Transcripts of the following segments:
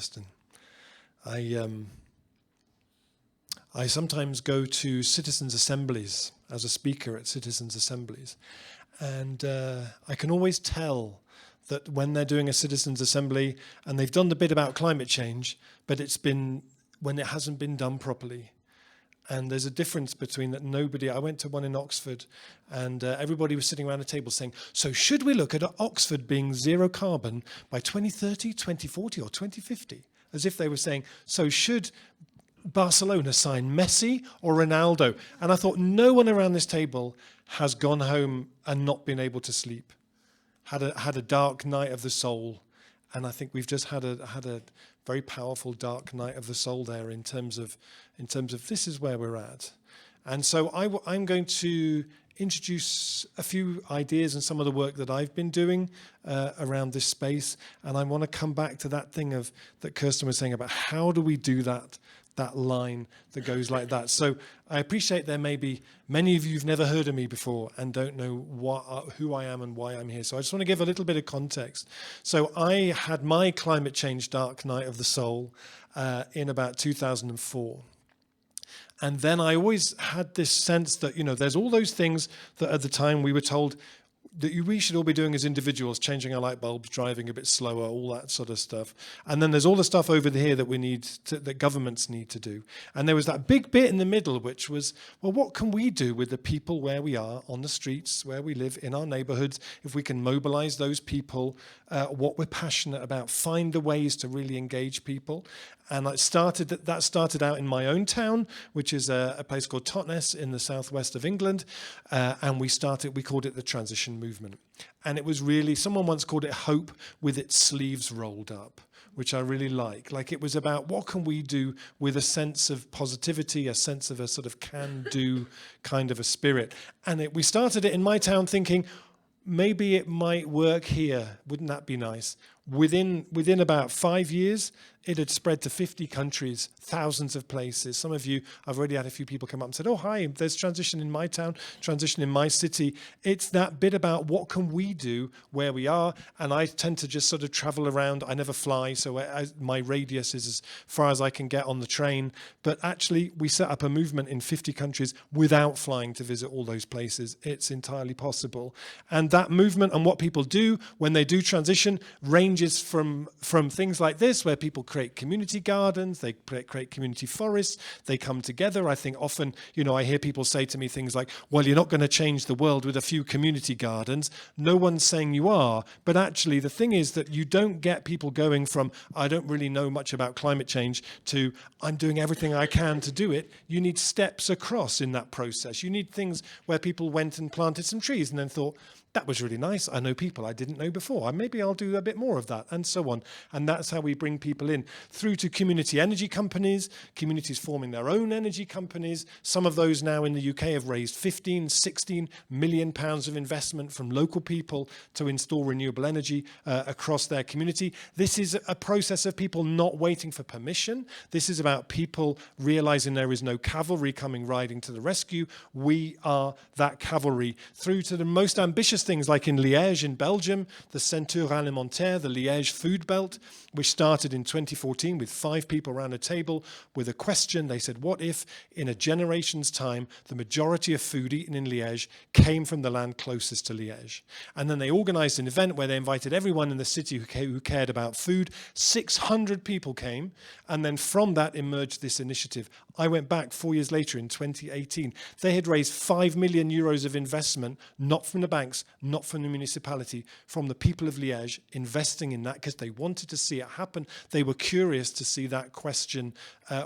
Kirsten. I sometimes go to citizens' assemblies as a speaker at citizens' assemblies, and I can always tell that when they're doing a citizens' assembly and they've done the bit about climate change, but it's been when it hasn't been done properly. And there's a difference between that. I went to one in Oxford, and everybody was sitting around a table saying, so should we look at Oxford being zero carbon by 2030, 2040 or 2050? As if they were saying, so should Barcelona sign Messi or Ronaldo? And I thought, no one around this table has gone home and not been able to sleep, had a dark night of the soul. And I think we've just had a very powerful dark night of the soul there in terms of this is where we're at. And so I'm going to introduce a few ideas and some of the work that I've been doing around this space. And I want to come back to that thing that Kirsten was saying about how do we do that line that goes like that. So I appreciate there may be many of you who've never heard of me before and don't know who I am and why I'm here. So I just want to give a little bit of context. So I had my climate change dark night of the soul in about 2004. And then I always had this sense that, there's all those things that at the time we were told that we should all be doing as individuals, changing our light bulbs, driving a bit slower, all that sort of stuff. And then there's all the stuff over here that that governments need to do. And there was that big bit in the middle, which was, well, what can we do with the people where we are, on the streets, where we live, in our neighborhoods, if we can mobilize those people, what we're passionate about, find the ways to really engage people. And that started out in my own town, which is a place called Totnes in the southwest of England. And we called it the transition movement. And it was really, someone once called it hope with its sleeves rolled up, which I really like. Like, it was about what can we do with a sense of positivity, a sense of a sort of can-do kind of a spirit. And we started it in my town thinking, maybe it might work here. Wouldn't that be nice? Within about 5 years, it had spread to 50 countries, thousands of places. Some of you, I've already had a few people come up and said, oh, hi, there's transition in my town, transition in my city. It's that bit about what can we do where we are. And I tend to just sort of travel around. I never fly, so my radius is as far as I can get on the train. But actually, we set up a movement in 50 countries without flying to visit all those places. It's entirely possible. And that movement and what people do when they do transition ranges from things like this, where people create community gardens, they create community forests, they come together. I think often, I hear people say to me things like, well, you're not going to change the world with a few community gardens. No one's saying you are, but actually the thing is that you don't get people going from, I don't really know much about climate change, to I'm doing everything I can to do it. You need steps across in that process. You need things where people went and planted some trees and then thought, that was really nice. I know people I didn't know before. Maybe I'll do a bit more of that, and so on. And that's how we bring people in, through to community energy companies, communities forming their own energy companies. Some of those now in the UK have raised 15, 16 million pounds of investment from local people to install renewable energy across their community. This is a process of people not waiting for permission. This is about people realizing there is no cavalry coming riding to the rescue. We are that cavalry, through to the most ambitious things like in Liège in Belgium, the Ceinture Alimentaire, the Liège food belt, which started in 2014 with 5 people around a table with a question. They said, what if in a generation's time, the majority of food eaten in Liège came from the land closest to Liège? And then they organized an event where they invited everyone in the city who cared about food. 600 people came, and then from that emerged this initiative. I went back 4 years later in 2018. They had raised 5 million euros of investment, not from the banks, not from the municipality, from the people of Liège, investing in that because they wanted to see it happen. They were curious to see that question,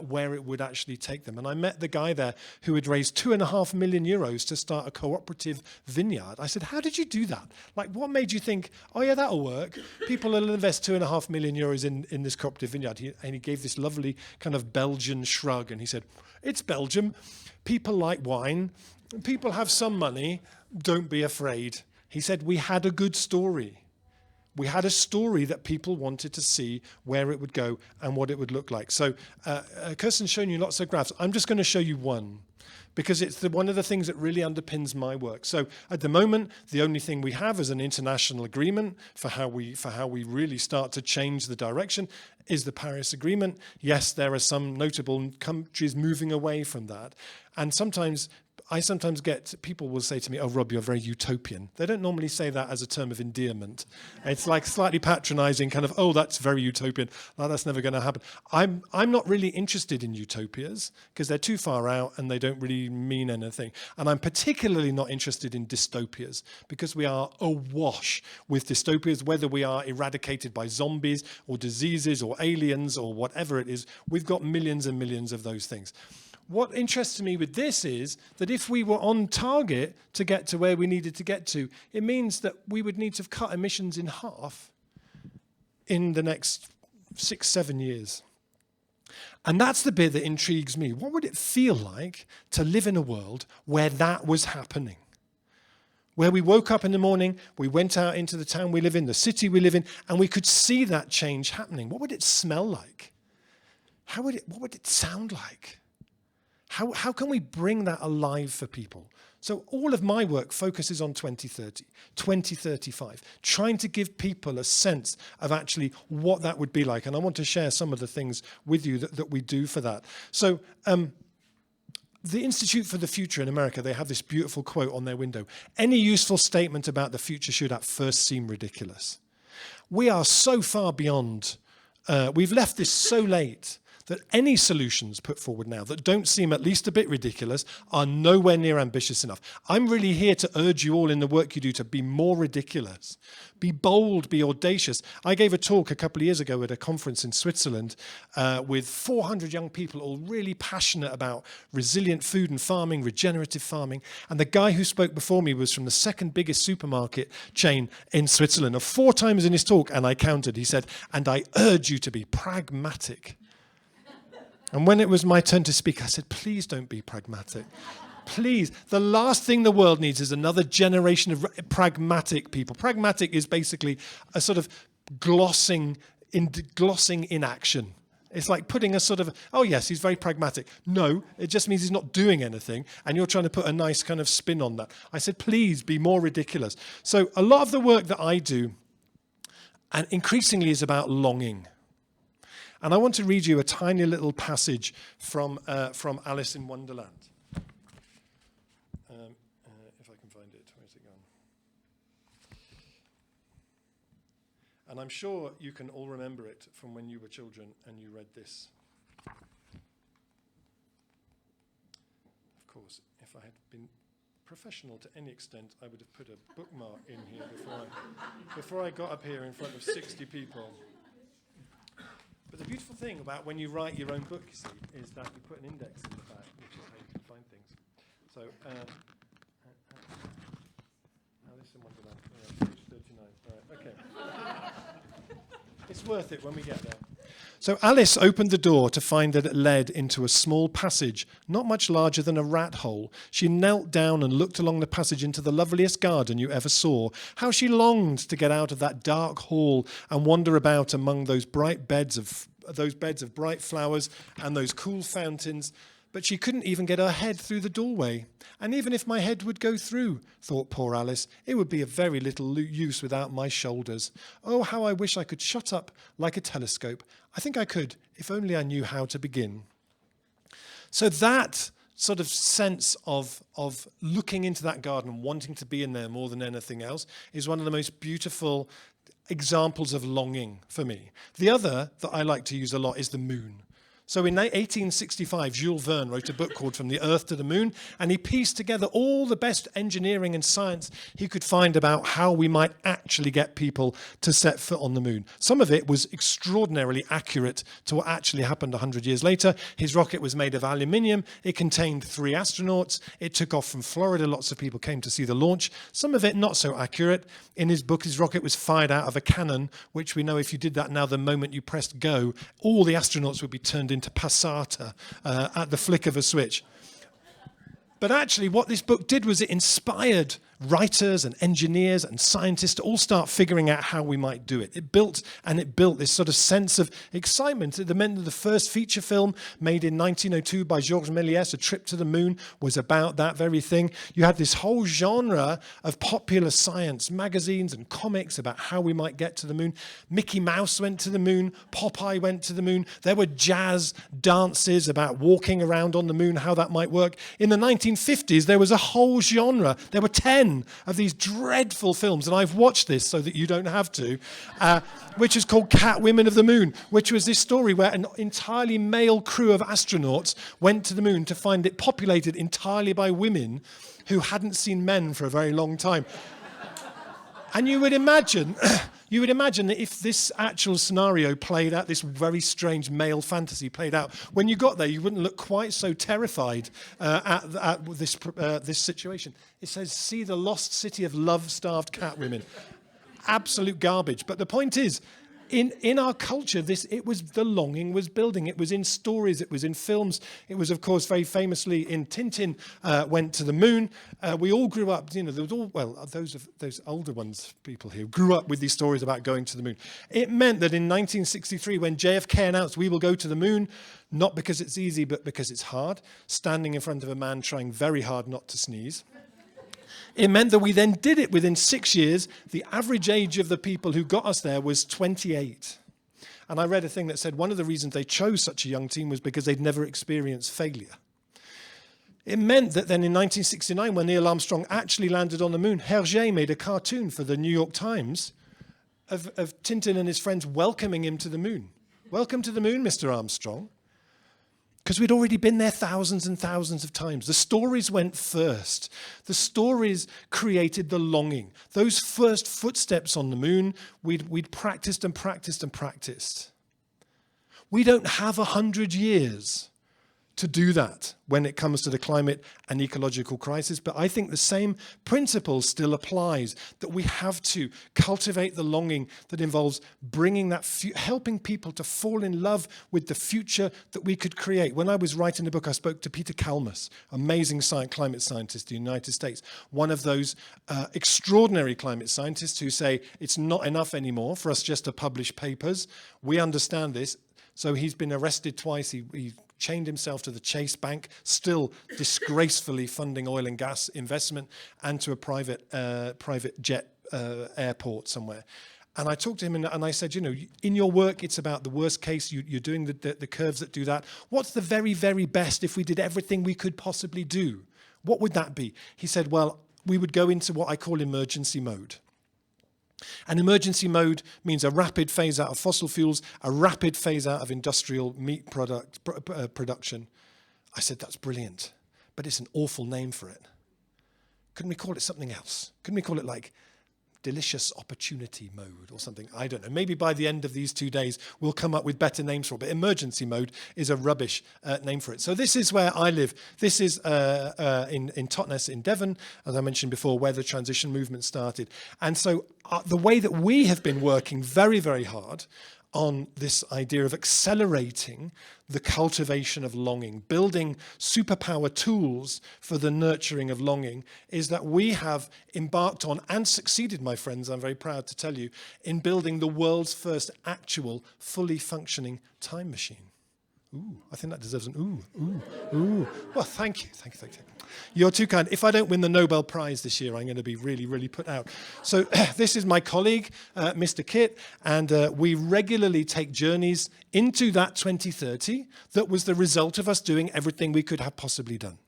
where it would actually take them. And I met the guy there who had raised 2.5 million euros to start a cooperative vineyard. I said, how did you do that? Like, what made you think, oh yeah, that'll work? People will invest 2.5 million euros in this cooperative vineyard. And he gave this lovely kind of Belgian shrug, and he said, it's Belgium. People like wine. People have some money. Don't be afraid. He said, we had a good story. We had a story that people wanted to see where it would go and what it would look like. So Kirsten's shown you lots of graphs. I'm just going to show you one, because it's one of the things that really underpins my work. So at the moment, the only thing we have is an international agreement for how we really start to change the direction is the Paris Agreement. Yes, there are some notable countries moving away from that. And I sometimes get, people will say to me, oh, Rob, you're very utopian. They don't normally say that as a term of endearment. It's like slightly patronizing, kind of, oh, that's very utopian. No, that's never going to happen. I'm not really interested in utopias because they're too far out and they don't really mean anything. And I'm particularly not interested in dystopias because we are awash with dystopias, whether we are eradicated by zombies or diseases or aliens or whatever it is. We've got millions and millions of those things. What interests me with this is that if we were on target to get to where we needed to get to, it means that we would need to have cut emissions in half in the next 6-7 years. And that's the bit that intrigues me. What would it feel like to live in a world where that was happening? Where we woke up in the morning, we went out into the town we live in, the city we live in, and we could see that change happening. What would it smell like? What would it sound like? How can we bring that alive for people? So all of my work focuses on 2030, 2035, trying to give people a sense of actually what that would be like. And I want to share some of the things with you that we do for that. So the Institute for the Future in America, they have this beautiful quote on their window. Any useful statement about the future should at first seem ridiculous. We are so far beyond, we've left this so late, that any solutions put forward now that don't seem at least a bit ridiculous are nowhere near ambitious enough. I'm really here to urge you all in the work you do to be more ridiculous. Be bold, be audacious. I gave a talk a couple of years ago at a conference in Switzerland with 400 young people all really passionate about resilient food and farming, regenerative farming. And the guy who spoke before me was from the second biggest supermarket chain in Switzerland. 4 times in his talk, and I counted, he said, and I urge you to be pragmatic. And when it was my turn to speak, I said, please don't be pragmatic. Please. The last thing the world needs is another generation of pragmatic people. Pragmatic is basically a sort of glossing inaction. It's like putting a sort of, oh yes, he's very pragmatic. No, it just means he's not doing anything, and you're trying to put a nice kind of spin on that. I said, please be more ridiculous. So a lot of the work that I do, and increasingly, is about longing. And I want to read you a tiny little passage from Alice in Wonderland. If I can find it, where's it gone? And I'm sure you can all remember it from when you were children and you read this. Of course, if I had been professional to any extent, I would have put a bookmark in here before I got up here in front of 60 people. But the beautiful thing about when you write your own book, you see, is that you put an index in the back, which is how you can find things. So, Alice in Wonderland, page 39. Right, okay. It's worth it when we get there. So Alice opened the door to find that it led into a small passage, not much larger than a rat hole. She knelt down and looked along the passage into the loveliest garden you ever saw. How she longed to get out of that dark hall and wander about among those beds of bright flowers and those cool fountains. But she couldn't even get her head through the doorway. And even if my head would go through, thought poor Alice, it would be of very little use without my shoulders. Oh, how I wish I could shut up like a telescope. I think I could, if only I knew how to begin. So that sort of sense of looking into that garden, wanting to be in there more than anything else, is one of the most beautiful examples of longing for me. The other that I like to use a lot is the moon. So in 1865, Jules Verne wrote a book called From the Earth to the Moon, and he pieced together all the best engineering and science he could find about how we might actually get people to set foot on the moon. Some of it was extraordinarily accurate to what actually happened 100 years later. His rocket was made of aluminium. It contained 3 astronauts. It took off from Florida. Lots of people came to see the launch. Some of it not so accurate. In his book, his rocket was fired out of a cannon, which we know if you did that now, the moment you pressed go, all the astronauts would be turned into passata at the flick of a switch. But actually what this book did was it inspired writers and engineers and scientists to all start figuring out how we might do it. It built this sort of sense of excitement. It meant that the first feature film made in 1902 by Georges Méliès, A Trip to the Moon, was about that very thing. You had this whole genre of popular science, magazines and comics about how we might get to the moon. Mickey Mouse went to the moon, Popeye went to the moon. There were jazz dances about walking around on the moon, how that might work. In the 1950s, there was a whole genre. There were 10 of these dreadful films, and I've watched this so that you don't have to, which is called Cat Women of the Moon, which was this story where an entirely male crew of astronauts went to the moon to find it populated entirely by women who hadn't seen men for a very long time. And you would imagine that if this actual scenario played out, this very strange male fantasy played out, when you got there, you wouldn't look quite so terrified at this situation. It says, "See the lost city of love-starved cat women." Absolute garbage. But the point is, in our culture, the longing was building. It was in stories. It was in films. It was, of course, very famously in Tintin, went to the moon. We all grew up, there was those older ones, people here, grew up with these stories about going to the moon. It meant that in 1963, when JFK announced we will go to the moon, not because it's easy, but because it's hard, standing in front of a man trying very hard not to sneeze, it meant that we then did it within 6 years. The average age of the people who got us there was 28. And I read a thing that said one of the reasons they chose such a young team was because they'd never experienced failure. It meant that then in 1969, when Neil Armstrong actually landed on the moon, Hergé made a cartoon for the New York Times of Tintin and his friends welcoming him to the moon. "Welcome to the moon, Mr. Armstrong." Because we'd already been there thousands and thousands of times. The stories went first. The stories created the longing. Those first footsteps on the moon, we'd practiced and practiced and practiced. We don't have 100 years to do that when it comes to the climate and ecological crisis. But I think the same principle still applies, that we have to cultivate the longing that involves bringing that, helping people to fall in love with the future that we could create. When I was writing the book, I spoke to Peter Kalmus, amazing climate scientist in the United States, one of those extraordinary climate scientists who say it's not enough anymore for us just to publish papers. We understand this. So he's been arrested twice. He chained himself to the Chase Bank, still disgracefully funding oil and gas investment, and to a private jet airport somewhere. And I talked to him and I said, in your work, it's about the worst case. You're doing the curves that do that. What's the very, very best if we did everything we could possibly do? What would that be? He said, well, we would go into what I call emergency mode. And emergency mode means a rapid phase out of fossil fuels, a rapid phase out of industrial meat production. I said, that's brilliant, but it's an awful name for it. Couldn't we call it something else? Couldn't we call it like delicious opportunity mode or something? I don't know. Maybe by the end of these 2 days, we'll come up with better names for it. But emergency mode is a rubbish name for it. So this is where I live. This is in Totnes in Devon, as I mentioned before, where the transition movement started. And so the way that we have been working very, very hard on this idea of accelerating the cultivation of longing, building superpower tools for the nurturing of longing, is that we have embarked on and succeeded, my friends, I'm very proud to tell you, in building the world's first actual fully functioning time machine. Ooh, I think that deserves an ooh. Well, thank you. You're too kind. If I don't win the Nobel Prize this year, I'm going to be really, really put out. So this is my colleague, Mr. Kit, and we regularly take journeys into that 2030 that was the result of us doing everything we could have possibly done.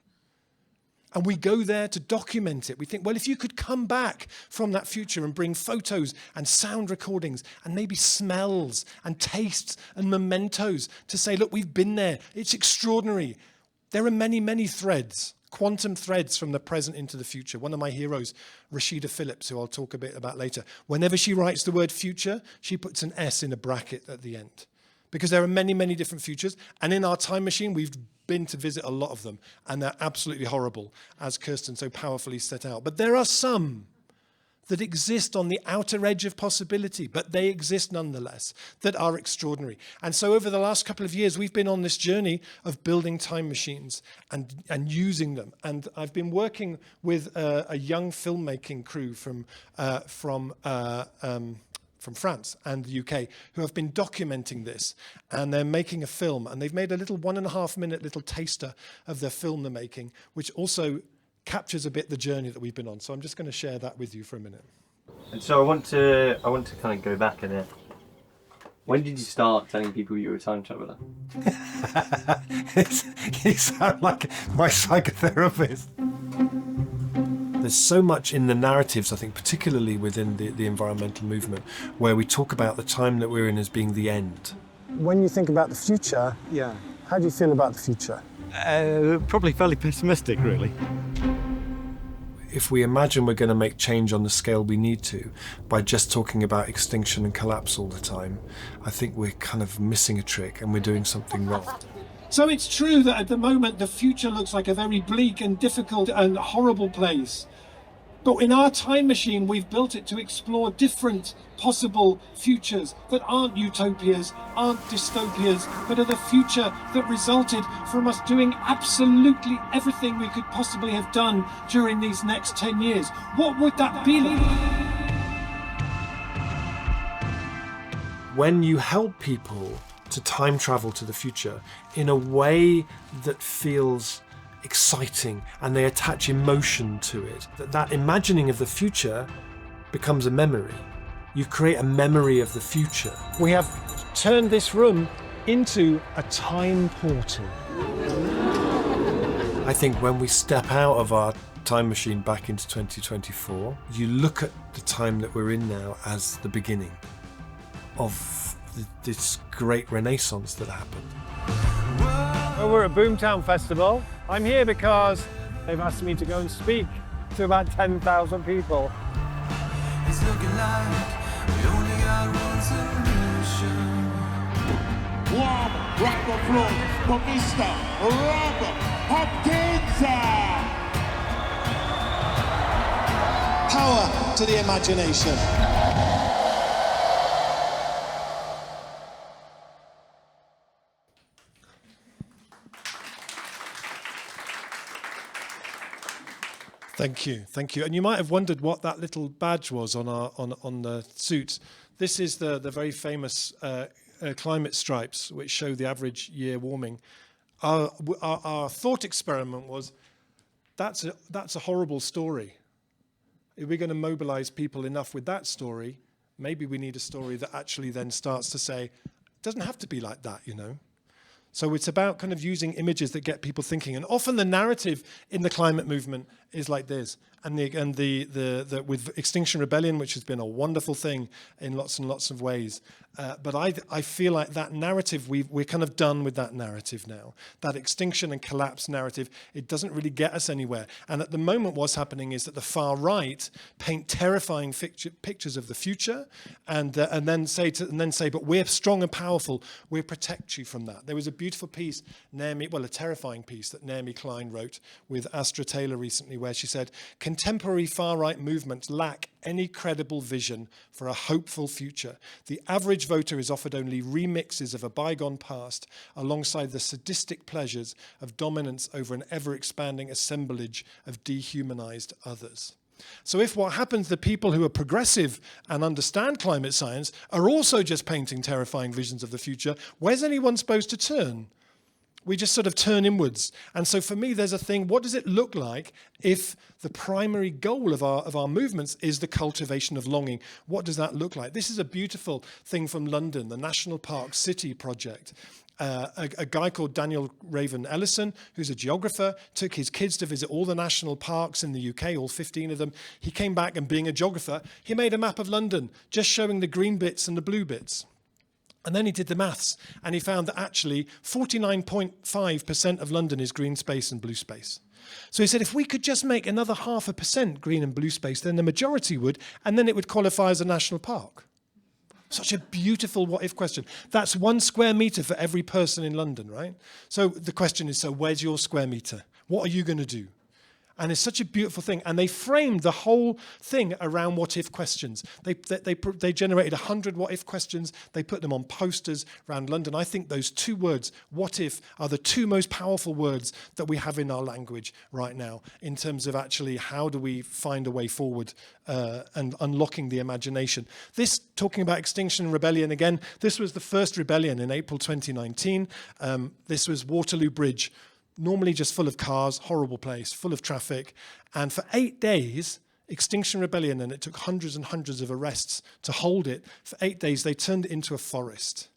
And we go there to document it. We think, well, if you could come back from that future and bring photos and sound recordings and maybe smells and tastes and mementos to say, look, we've been there. It's extraordinary. There are many, many threads, quantum threads from the present into the future. One of my heroes, Rashida Phillips, who I'll talk a bit about later, whenever she writes the word future, she puts an S in a bracket at the end. Because there are many, many different futures. And in our time machine, we've been to visit a lot of them. And they're absolutely horrible, as Kirsten so powerfully set out. But there are some that exist on the outer edge of possibility, but they exist nonetheless, that are extraordinary. And so over the last couple of years, we've been on this journey of building time machines and using them. And I've been working with a young filmmaking crew from France and the UK, who have been documenting this, and they're making a film, and they've made a little 1.5-minute little taster of their film they're making, which also captures a bit the journey that we've been on. So I'm just going to share that with you for a minute. And so I want to kind of go back in it. When did you start telling people you were a time traveller? You sound like my psychotherapist. There's so much in the narratives, I think, particularly within the environmental movement, where we talk about the time that we're in as being the end. When you think about the future, how do you feel about the future? Probably fairly pessimistic, really. If we imagine we're going to make change on the scale we need to by just talking about extinction and collapse all the time, I think we're kind of missing a trick and we're doing something wrong. So it's true that at the moment the future looks like a very bleak and difficult and horrible place. But in our time machine, we've built it to explore different possible futures that aren't utopias, aren't dystopias, but are the future that resulted from us doing absolutely everything we could possibly have done during these next 10 years. What would that be like? When you help people to time travel to the future in a way that feels exciting and they attach emotion to it, that imagining of the future becomes a memory. You create a memory of the future. We have turned this room into a time portal. I think when we step out of our time machine back into 2024, you look at the time that we're in now as the beginning of this great renaissance that happened. Well, we're at Boomtown Festival. I'm here because they've asked me to go and speak to about 10,000 people. It's looking like we only got one solution. Warm round of applause for Mr. Robert Hopkins. Power to the imagination. Thank you. And you might have wondered what that little badge was on the suit. This is the very famous climate stripes, which show the average year warming. Our thought experiment was, that's a horrible story. If we're going to mobilize people enough with that story, maybe we need a story that actually then starts to say, it doesn't have to be like that, you know. So it's about kind of using images that get people thinking. And often the narrative in the climate movement is like this. And with Extinction Rebellion, which has been a wonderful thing in lots and lots of ways. But I feel like that narrative, we're kind of done with that narrative now. That extinction and collapse narrative, it doesn't really get us anywhere. And at the moment what's happening is that the far right paint terrifying pictures of the future and then say, but we're strong and powerful, we'll protect you from that. There was a beautiful piece, a terrifying piece that Naomi Klein wrote with Astra Taylor recently, where she said, contemporary far-right movements lack any credible vision for a hopeful future. The average voter is offered only remixes of a bygone past alongside the sadistic pleasures of dominance over an ever-expanding assemblage of dehumanized others. So if what happens, the people who are progressive and understand climate science are also just painting terrifying visions of the future, where's anyone supposed to turn? We just sort of turn inwards. And so for me, there's a thing, what does it look like if the primary goal of our movements is the cultivation of longing? What does that look like? This is a beautiful thing from London, the National Park City project. A guy called Daniel Raven Ellison, who's a geographer, took his kids to visit all the national parks in the UK, all 15 of them. He came back, and being a geographer, he made a map of London, just showing the green bits and the blue bits. And then he did the maths, and he found that actually 49.5% of London is green space and blue space. So he said, if we could just make another 0.5% green and blue space, then the majority would, and then it would qualify as a national park. Such a beautiful what-if question. That's 1 square metre for every person in London, right? So the question is, so where's your square metre? What are you going to do? And it's such a beautiful thing. And they framed the whole thing around what-if questions. They generated 100 what-if questions. They put them on posters around London. I think those two words, what if, are the two most powerful words that we have in our language right now in terms of actually how do we find a way forward and unlocking the imagination. This, talking about Extinction Rebellion again, this was the first rebellion in April 2019. This was Waterloo Bridge. Normally just full of cars, horrible place, full of traffic. And for 8 days, Extinction Rebellion, and it took hundreds and hundreds of arrests to hold it, for 8 days they turned it into a forest.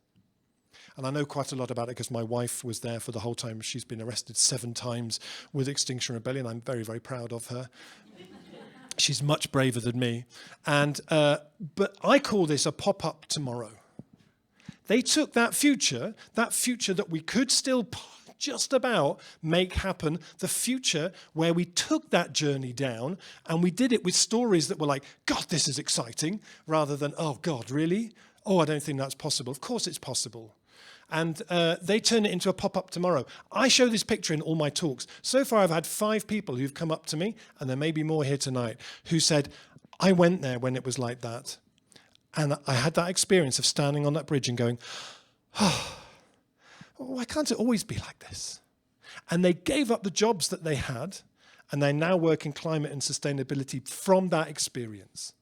And I know quite a lot about it because my wife was there for the whole time. She's been arrested 7 times with Extinction Rebellion. I'm very, very proud of her. She's much braver than me. And but I call this a pop-up tomorrow. They took that future that we could still just about make happen, the future where we took that journey down and we did it with stories that were like, God, this is exciting, rather than, oh God, really? Oh, I don't think that's possible. Of course it's possible. And they turn it into a pop-up tomorrow. I show this picture in all my talks. So far I've had 5 people who've come up to me, and there may be more here tonight, who said, I went there when it was like that. And I had that experience of standing on that bridge and going, oh, why can't it always be like this? And they gave up the jobs that they had, and they now work in climate and sustainability from that experience.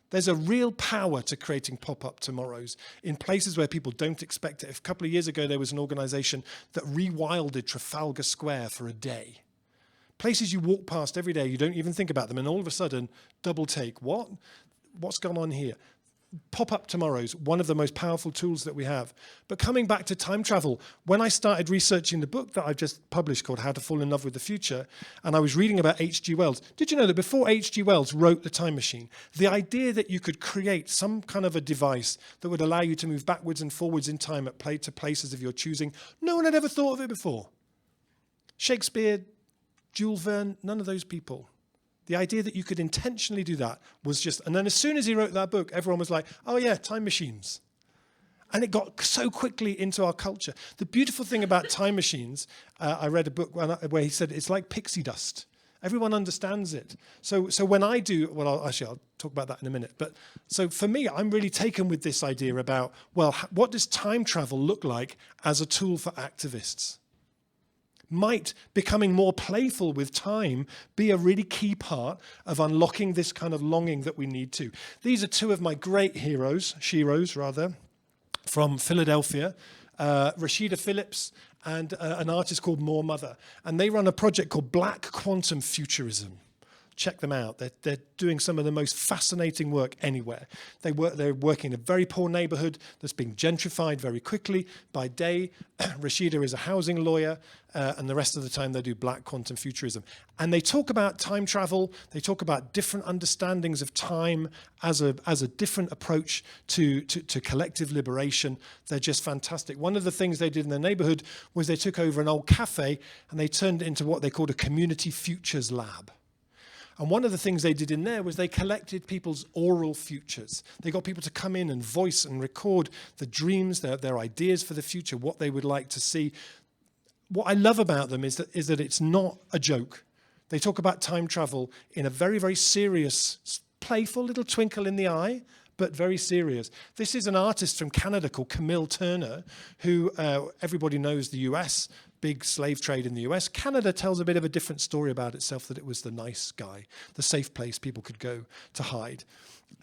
There's a real power to creating pop-up tomorrows in places where people don't expect it. A couple of years ago, there was an organization that rewilded Trafalgar Square for a day. Places you walk past every day, you don't even think about them, and all of a sudden, double take. What's gone on here? Pop-up tomorrows, one of the most powerful tools that we have. But coming back to time travel, when I started researching the book that I've just published called How to Fall in Love with the Future, and I was reading about H.G. Wells, did you know that before H.G. Wells wrote The Time Machine, the idea that you could create some kind of a device that would allow you to move backwards and forwards in time to places of your choosing, no one had ever thought of it before. Shakespeare, Jules Verne, none of those people. The idea that you could intentionally do that was just, and then as soon as he wrote that book, everyone was like, oh yeah, time machines. And it got so quickly into our culture. The beautiful thing about time machines, I read a book where he said it's like pixie dust. Everyone understands it. So when I do, well, I'll talk about that in a minute. But so for me, I'm really taken with this idea about, well, what does time travel look like as a tool for activists? Might becoming more playful with time be a really key part of unlocking this kind of longing that we need to. These are 2 of my great sheroes rather, from Philadelphia, Rashida Phillips and an artist called More Mother. And they run a project called Black Quantum Futurism. Check them out. They're doing some of the most fascinating work anywhere. They're working in a very poor neighborhood that's being gentrified very quickly. By day, Rashida is a housing lawyer, and the rest of the time they do black quantum futurism. And they talk about time travel. They talk about different understandings of time as a different approach to collective liberation. They're just fantastic. One of the things they did in their neighborhood was they took over an old cafe and they turned it into what they called a community futures lab. And one of the things they did in there was they collected people's oral futures. They got people to come in and voice and record the dreams, their ideas for the future, what they would like to see. What I love about them is that it's not a joke. They talk about time travel in a very, very serious, playful little twinkle in the eye, but very serious. This is an artist from Canada called Camille Turner, who everybody knows the US, big slave trade in the US. Canada tells a bit of a different story about itself, that it was the nice guy, the safe place people could go to hide,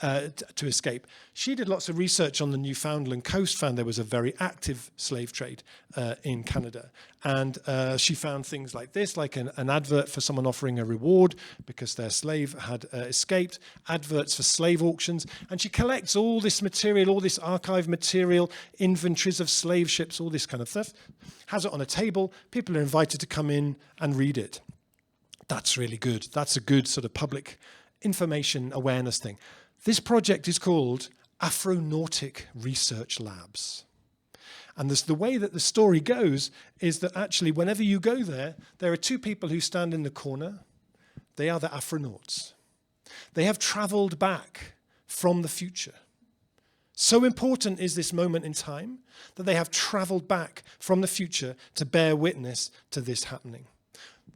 to escape. She did lots of research on the Newfoundland coast, found there was a very active slave trade in Canada. And she found things like this, like an advert for someone offering a reward because their slave had escaped, adverts for slave auctions. And she collects all this material, all this archive material, inventories of slave ships, all this kind of stuff, has it on a table. People are invited to come in and read it. That's really good. That's a good sort of public information awareness thing. This project is called Afronautic Research Labs. And the way that the story goes is that actually whenever you go there, there are 2 people who stand in the corner. They are the astronauts. They have traveled back from the future. So important is this moment in time that they have traveled back from the future to bear witness to this happening.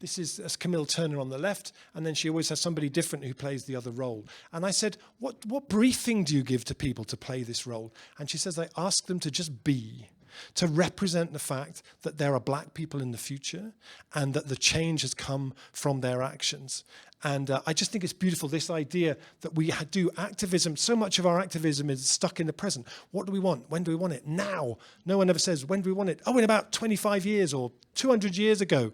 This is Camille Turner on the left, and then she always has somebody different who plays the other role. And I said, what briefing do you give to people to play this role? And she says, I ask them to just be, to represent the fact that there are black people in the future and that the change has come from their actions. And I just think it's beautiful, this idea that we do activism. So much of our activism is stuck in the present. What do we want? When do we want it? Now. No one ever says, when do we want it? Oh, in about 25 years or 200 years ago.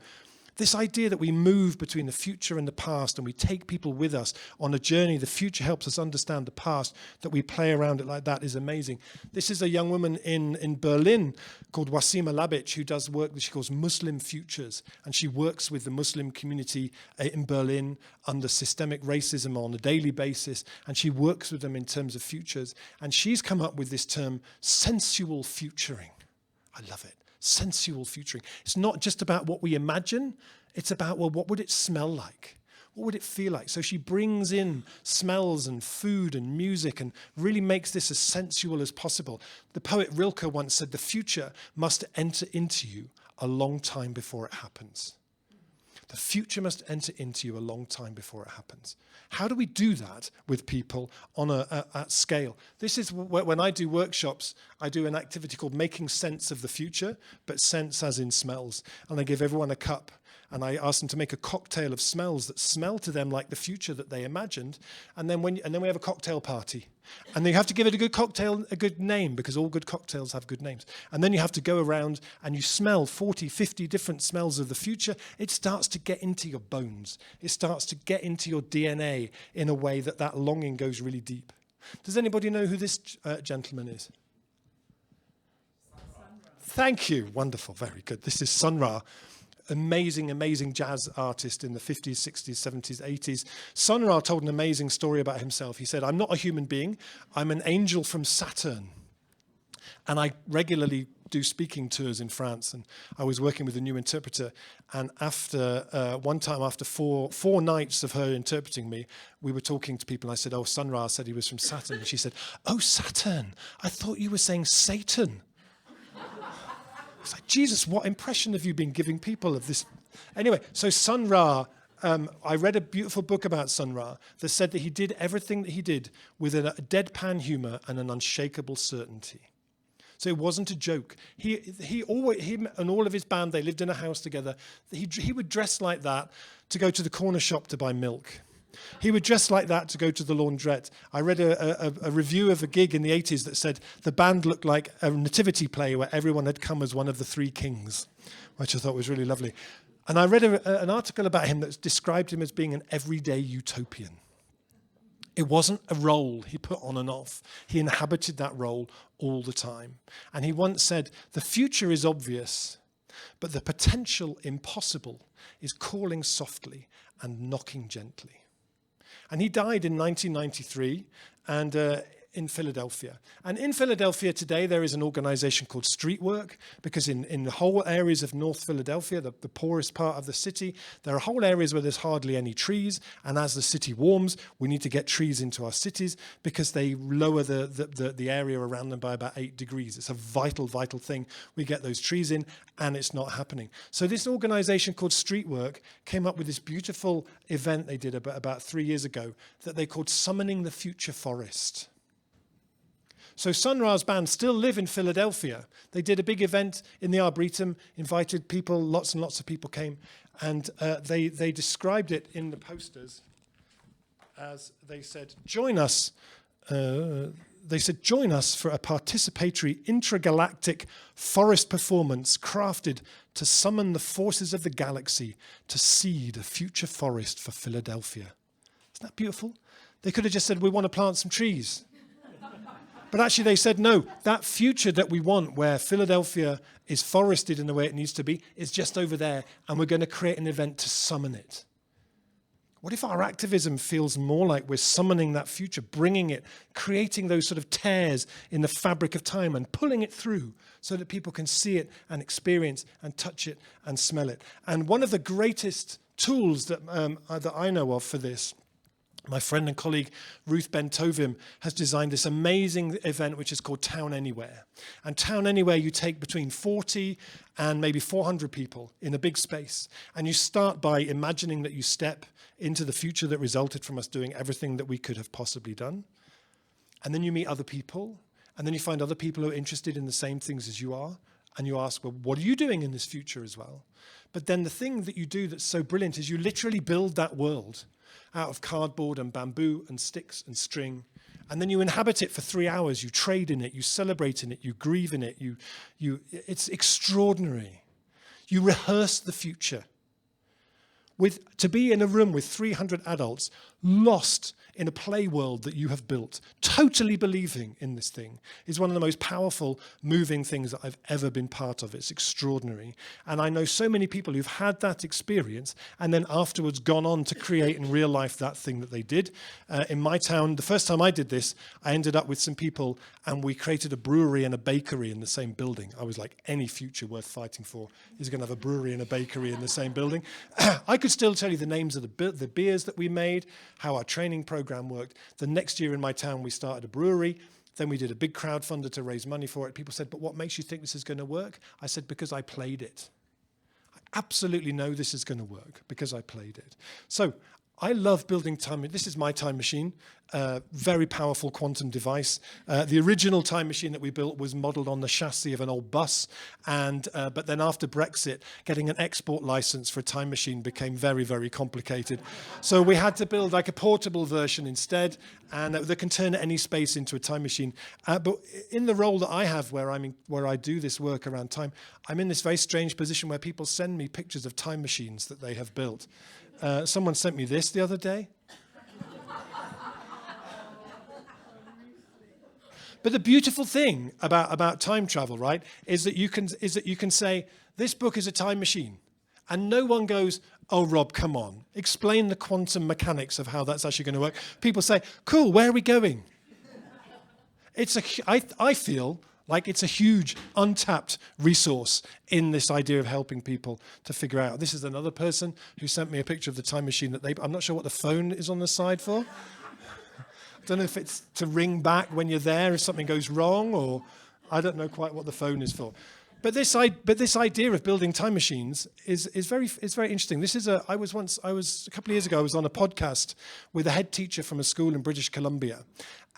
This idea that we move between the future and the past and we take people with us on a journey. The future helps us understand the past, that we play around it like that is amazing. This is a young woman in Berlin called Wasima Labic who does work that she calls Muslim Futures. And she works with the Muslim community in Berlin under systemic racism on a daily basis. And she works with them in terms of futures. And she's come up with this term, sensual futuring. I love it. Sensual futuring. It's not just about what we imagine, it's about, well, what would it smell like? What would it feel like? So she brings in smells and food and music and really makes this as sensual as possible. The poet Rilke once said, the future must enter into you a long time before it happens. The future must enter into you a long time before it happens. How do we do that with people on at scale? This is when I do workshops, I do an activity called making sense of the future, but sense as in smells. And I give everyone a cup and I ask them to make a cocktail of smells that smell to them like the future that they imagined. And then we have a cocktail party. And then you have to give it a good cocktail, a good name, because all good cocktails have good names. And then you have to go around and you smell 40, 50 different smells of the future. It starts to get into your bones. It starts to get into your DNA in a way that longing goes really deep. Does anybody know who this gentleman is? Thank you. Wonderful. Very good. This is Sun Ra. Amazing, amazing jazz artist in the 50s, 60s, 70s, 80s. Sun Ra told an amazing story about himself. He said, I'm not a human being. I'm an angel from Saturn. And I regularly do speaking tours in France. And I was working with a new interpreter. And after one time, after four nights of her interpreting me, we were talking to people. And I said, oh, Sun Ra said he was from Saturn. And she said, oh, Saturn. I thought you were saying Satan. It's like, Jesus, what impression have you been giving people of this? Anyway, so Sun Ra, I read a beautiful book about Sun Ra that said that he did everything that he did with a deadpan humor and an unshakable certainty. So it wasn't a joke. He and all of his band, they lived in a house together. He would dress like that to go to the corner shop to buy milk. He would dress like that to go to the laundrette. I read a review of a gig in the 80s that said the band looked like a nativity play where everyone had come as one of the three kings, which I thought was really lovely. And I read an article about him that described him as being an everyday utopian. It wasn't a role he put on and off. He inhabited that role all the time. And he once said, the future is obvious, but the potential impossible is calling softly and knocking gently. And he died in 1993 and in Philadelphia. And in Philadelphia today, there is an organization called Streetwork, because in the whole areas of North Philadelphia, the poorest part of the city, there are whole areas where there's hardly any trees. And as the city warms, we need to get trees into our cities because they lower the area around them by about 8 degrees. It's a vital, vital thing. We get those trees in, and it's not happening. So this organization called Streetwork came up with this beautiful event they did about 3 years ago that they called Summoning the Future Forest. So Sun Ra's band still live in Philadelphia. They did a big event in the Arboretum, invited people, lots and lots of people came, and they described it in the posters as they said, join us. They said, join us for a participatory intergalactic forest performance crafted to summon the forces of the galaxy to seed a future forest for Philadelphia. Isn't that beautiful? They could have just said, we want to plant some trees. But actually they said, no, that future that we want where Philadelphia is forested in the way it needs to be is just over there, and we're going to create an event to summon it. What if our activism feels more like we're summoning that future, bringing it, creating those sort of tears in the fabric of time and pulling it through so that people can see it and experience and touch it and smell it? And one of the greatest tools that I know of for this My friend and colleague Ruth Ben-Tovim has designed this amazing event which is called Town Anywhere. And Town Anywhere, you take between 40 and maybe 400 people in a big space. And you start by imagining that you step into the future that resulted from us doing everything that we could have possibly done. And then you meet other people. And then you find other people who are interested in the same things as you are. And you ask, well, what are you doing in this future as well? But then the thing that you do that's so brilliant is you literally build that world out of cardboard and bamboo and sticks and string. And then you inhabit it for 3 hours. You trade in it, you celebrate in it, you grieve in it. It's extraordinary. You rehearse the future. To be in a room with 300 adults, lost in a play world that you have built, totally believing in this thing, is one of the most powerful, moving things that I've ever been part of. It's extraordinary. And I know so many people who've had that experience and then afterwards gone on to create in real life that thing that they did. In my town, the first time I did this, I ended up with some people and we created a brewery and a bakery in the same building. I was like, any future worth fighting for is going to have a brewery and a bakery in the same building. I could still tell you the names of the beers that we made, how our training program worked. The next year in my town, we started a brewery. Then we did a big crowdfunder to raise money for it. People said, but what makes you think this is going to work? I said, because I played it. I absolutely know this is going to work because I played it. So I love building time. This is my time machine, very powerful quantum device. The original time machine that we built was modeled on the chassis of an old bus. But then after Brexit, getting an export license for a time machine became very, very complicated. So we had to build like a portable version instead, and that can turn any space into a time machine. But in the role that I have, where I do this work around time, I'm in this very strange position where people send me pictures of time machines that they have built. Someone sent me this the other day. But the beautiful thing about time travel, right, is that you can say, this book is a time machine. And no one goes, oh, Rob, come on. Explain the quantum mechanics of how that's actually going to work. People say, cool, where are we going? I feel like it's a huge, untapped resource in this idea of helping people to figure out. This is another person who sent me a picture of the time machine that I'm not sure what the phone is on the side for. I don't know if it's to ring back when you're there if something goes wrong, or I don't know quite what the phone is for. But this idea of building time machines is very interesting. I was a couple of years ago, I was on a podcast with a head teacher from a school in British Columbia.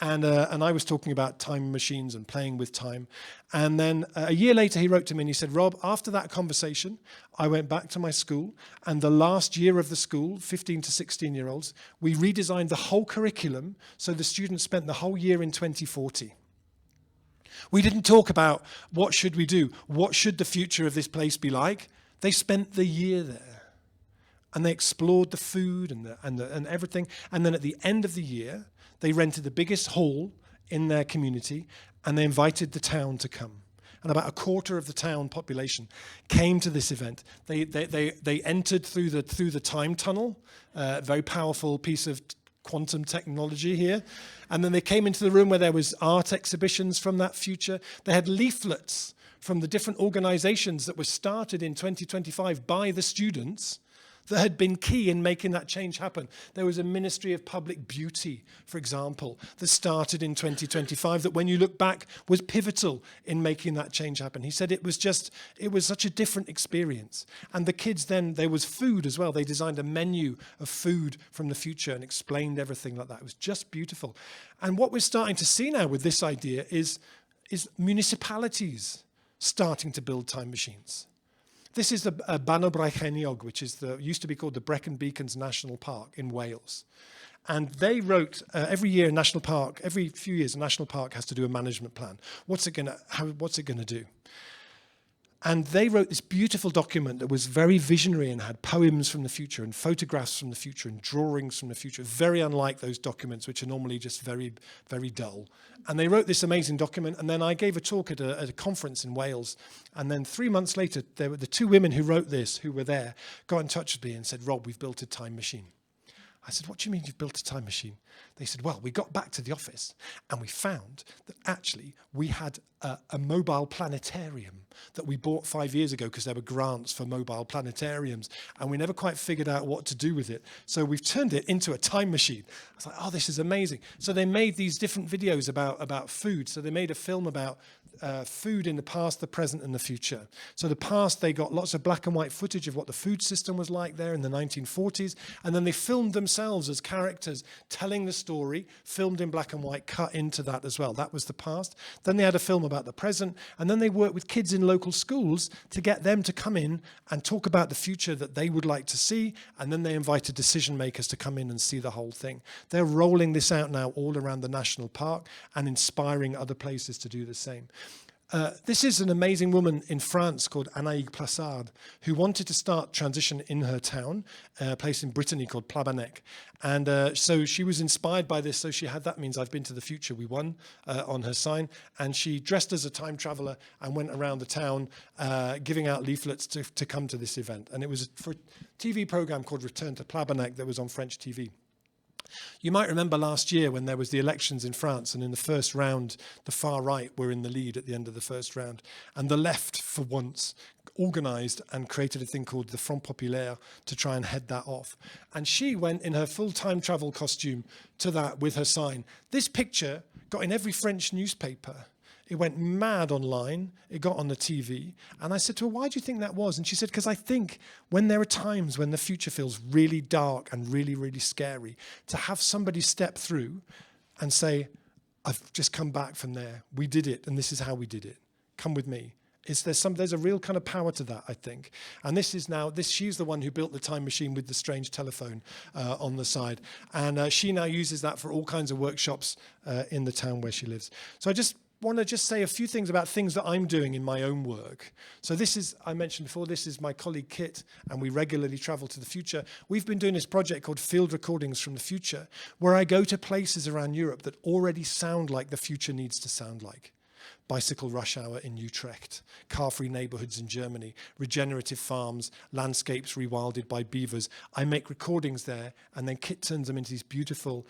And I was talking about time machines and playing with time. And then a year later, he wrote to me and he said, Rob, after that conversation, I went back to my school. And the last year of the school, 15 to 16-year-olds, we redesigned the whole curriculum so the students spent the whole year in 2040. We didn't talk about what should we do, what should the future of this place be like. They spent the year there. And they explored the food and everything. And then at the end of the year, they rented the biggest hall in their community, and they invited the town to come. And about a quarter of the town population came to this event. They entered through the time tunnel, very powerful piece of quantum technology here. And then they came into the room where there was art exhibitions from that future. They had leaflets from the different organizations that were started in 2025 by the students that had been key in making that change happen. There was a Ministry of Public Beauty, for example, that started in 2025 that when you look back was pivotal in making that change happen. He said it was such a different experience. And the kids then, there was food as well. They designed a menu of food from the future and explained everything like that. It was just beautiful. And what we're starting to see now with this idea is municipalities starting to build time machines. This is the Banno Brycheiniog, which used to be called the Brecon Beacons National Park in Wales. And they wrote, every year every few years, a national park has to do a management plan. What's it going to do? And they wrote this beautiful document that was very visionary and had poems from the future and photographs from the future and drawings from the future, very unlike those documents, which are normally just very, very dull. And they wrote this amazing document, and then I gave a talk at a conference in Wales. And then 3 months later, there were the two women who wrote this, who were there, got in touch with me and said, Rob, we've built a time machine. I said, what do you mean you've built a time machine? They said, well, we got back to the office and we found that actually we had a mobile planetarium that we bought 5 years ago because there were grants for mobile planetariums, and we never quite figured out what to do with it. So we've turned it into a time machine. I was like, oh, this is amazing. So they made these different videos about food. So they made a film about food in the past, the present, and the future. So the past, they got lots of black and white footage of what the food system was like there in the 1940s, and then they filmed themselves as characters telling the story, filmed in black and white, cut into that as well. That was the past. Then they had a film about the present, and then they worked with kids in local schools to get them to come in and talk about the future that they would like to see, and then they invited decision makers to come in and see the whole thing. They're rolling this out now all around the national park and inspiring other places to do the same. This is an amazing woman in France called Anaïg Plassard, who wanted to start transition in her town, a place in Brittany called Plabanec. And so she was inspired by this, so she had "That means I've been to the future, we won" on her sign. And she dressed as a time traveler and went around the town giving out leaflets to come to this event. And it was for a TV program called Return to Plabanec that was on French TV. You might remember last year when there was the elections in France, and in the first round, the far right were in the lead at the end of the first round. And the left, for once, organised and created a thing called the Front Populaire to try and head that off. And she went in her full time travel costume to that with her sign. This picture got in every French newspaper. It went mad online. It got on the TV. And I said to her, why do you think that was? And she said, because I think when there are times when the future feels really dark and really, really scary, to have somebody step through and say, I've just come back from there. We did it, and this is how we did it. Come with me. There's a real kind of power to that, I think. And she's the one who built the time machine with the strange telephone on the side. And she now uses that for all kinds of workshops in the town where she lives. So I want to say a few things about things that I'm doing in my own work. So I mentioned before, this is my colleague Kit, and we regularly travel to the future. We've been doing this project called Field Recordings from the Future, where I go to places around Europe that already sound like the future needs to sound like. Bicycle rush hour in Utrecht, car-free neighborhoods in Germany, regenerative farms, landscapes rewilded by beavers. I make recordings there, and then Kit turns them into these beautiful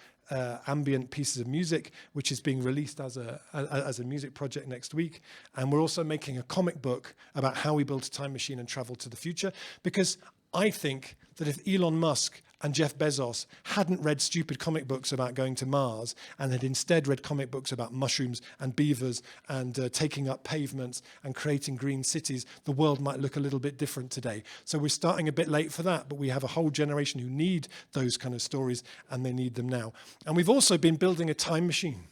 ambient pieces of music, which is being released as a music project next week. And we're also making a comic book about how we built a time machine and travel to the future, because I think that if Elon Musk and Jeff Bezos hadn't read stupid comic books about going to Mars and had instead read comic books about mushrooms and beavers and taking up pavements and creating green cities, the world might look a little bit different today. So we're starting a bit late for that, but we have a whole generation who need those kind of stories, and they need them now. And we've also been building a time machine,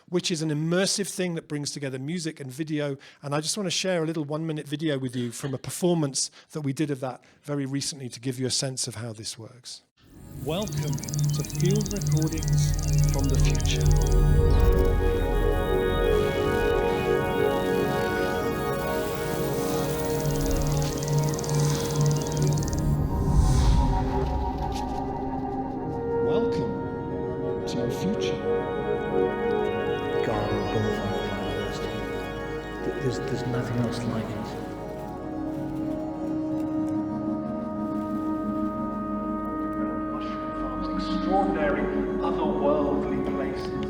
which is an immersive thing that brings together music and video. And I just want to share a little 1-minute video with you from a performance that we did of that very recently to give you a sense of how this works. Welcome to Field Recordings from the Future. Welcome to your future. Garden bonfire biodiversity. There's nothing else like it. Extraordinary, otherworldly places.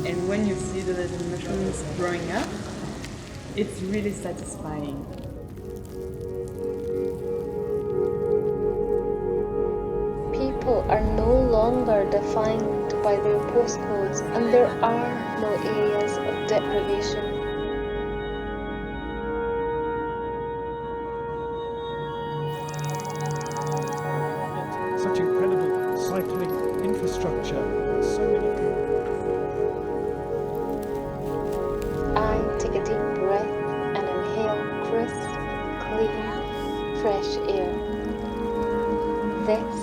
And when you see the little mushrooms growing up, it's really satisfying. People are no longer defined by their postcodes, and there are no areas of deprivation. Such incredible cycling infrastructure, so many people. I take a deep breath and inhale crisp, clean, fresh air. This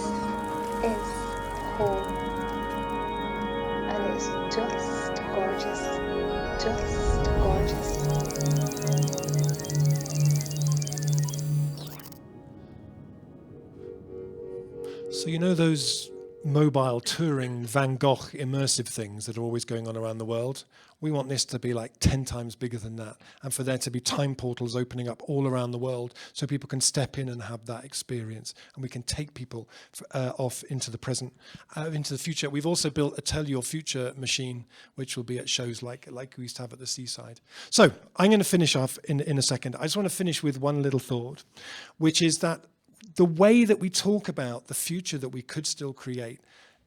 is home, and it's just gorgeous, just gorgeous. So you know those mobile touring Van Gogh immersive things that are always going on around the world. We want this to be like 10 times bigger than that, and for there to be time portals opening up all around the world so people can step in and have that experience, and we can take people off into the present, into the future. We've also built a Tell Your Future machine, which will be at shows like we used to have at the seaside. So I'm going to finish off in a second. I just want to finish with one little thought, which is that the way that we talk about the future that we could still create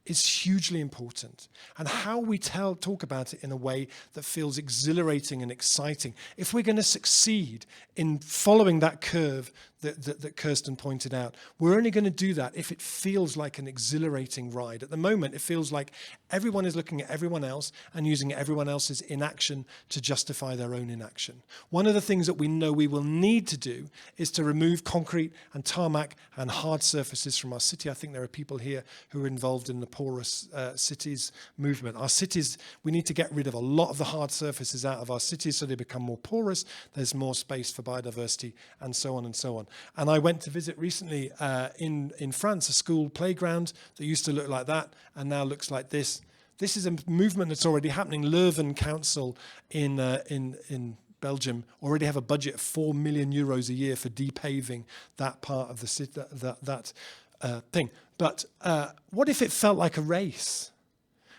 is hugely important, and how we talk about it in a way that feels exhilarating and exciting. If we're going to succeed in following that curve that Kirsten pointed out, we're only going to do that if it feels like an exhilarating ride. At the moment, it feels like everyone is looking at everyone else and using everyone else's inaction to justify their own inaction. One of the things that we know we will need to do is to remove concrete and tarmac and hard surfaces from our city. I think there are people here who are involved in the porous cities movement. Our cities, we need to get rid of a lot of the hard surfaces out of our cities so they become more porous. There's more space for biodiversity, and so on and so on. And I went to visit recently in France, a school playground that used to look like that and now looks like this. This is a movement that's already happening. Leuven Council in Belgium already have a budget of €4 million a year for depaving that part of the city, that thing. But what if it felt like a race?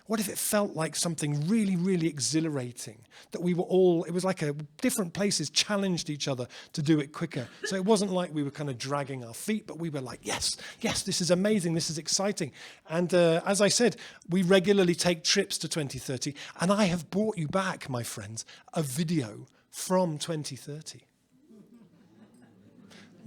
What if it felt like something really, really exhilarating? That we were all, it was like different places challenged each other to do it quicker. So it wasn't like we were kind of dragging our feet, but we were like, yes, this is amazing, this is exciting. And as I said, we regularly take trips to 2030. And I have brought you back, my friends, a video from 2030.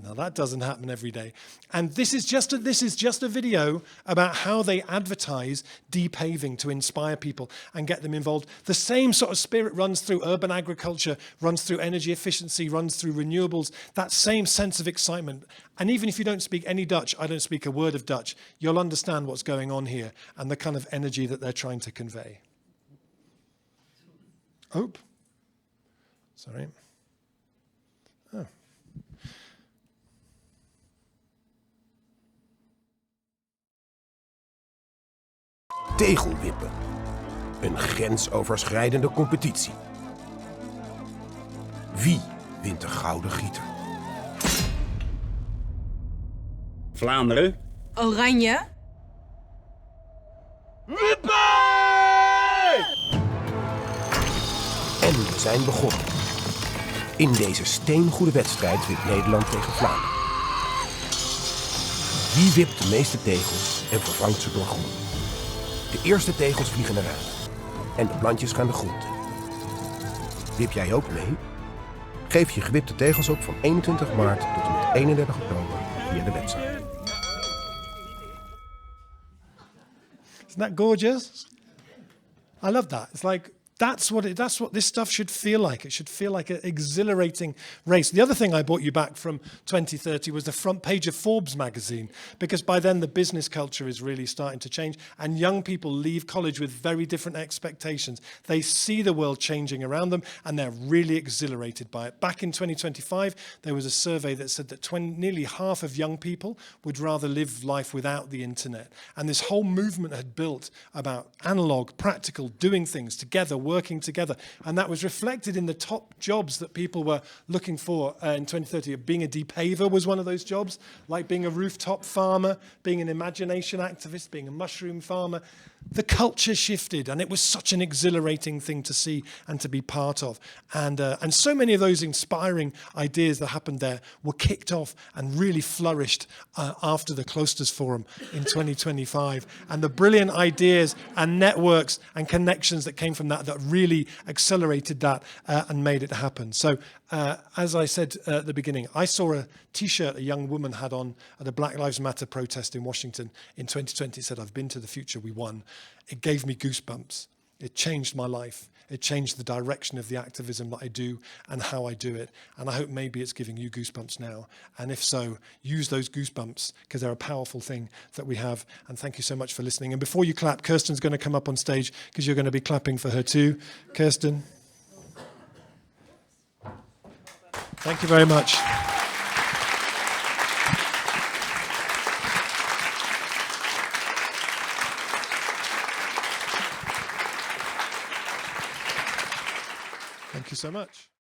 Now that doesn't happen every day. And this is just a video about how they advertise depaving to inspire people and get them involved. The same sort of spirit runs through urban agriculture, runs through energy efficiency, runs through renewables, that same sense of excitement. And even if you don't speak any Dutch, I don't speak a word of Dutch, you'll understand what's going on here and the kind of energy that they're trying to convey. Oh, sorry. Oh. Tegelwippen. Een grensoverschrijdende competitie. Wie wint de gouden gieter? Vlaanderen. Oranje. Wippen! En we zijn begonnen. In deze steengoede wedstrijd wint Nederland tegen Vlaanderen. Wie wipt de meeste tegels en vervangt ze door groen? De eerste tegels vliegen eruit en de plantjes gaan de grond in. Wip jij ook mee? Geef je gewipte tegels op van 21 maart tot en met 31 oktober via de website. Isn't that gorgeous? I love that. It's like that's what this stuff should feel like. It should feel like an exhilarating race. The other thing I brought you back from 2030 was the front page of Forbes magazine, because by then the business culture is really starting to change and young people leave college with very different expectations. They see the world changing around them and they're really exhilarated by it. Back in 2025, there was a survey that said that nearly half of young people would rather live life without the internet. And this whole movement had built about analog, practical, doing things together, working together. And that was reflected in the top jobs that people were looking for in 2030. Being a depaver was one of those jobs, like being a rooftop farmer, being an imagination activist, being a mushroom farmer. The culture shifted, and it was such an exhilarating thing to see and to be part of. And so many of those inspiring ideas that happened there were kicked off and really flourished after the Klosters Forum in 2025. And the brilliant ideas and networks and connections that came from that really accelerated that and made it happen. So as I said at the beginning, I saw a T-shirt a young woman had on at a Black Lives Matter protest in Washington in 2020. It said, "I've been to the future, we won." It gave me goosebumps. It changed my life. It changed the direction of the activism that I do and how I do it. And I hope maybe it's giving you goosebumps now. And if so, use those goosebumps because they're a powerful thing that we have. And thank you so much for listening. And before you clap, Kirsten's going to come up on stage because you're going to be clapping for her too. Kirsten. Thank you very much. so much.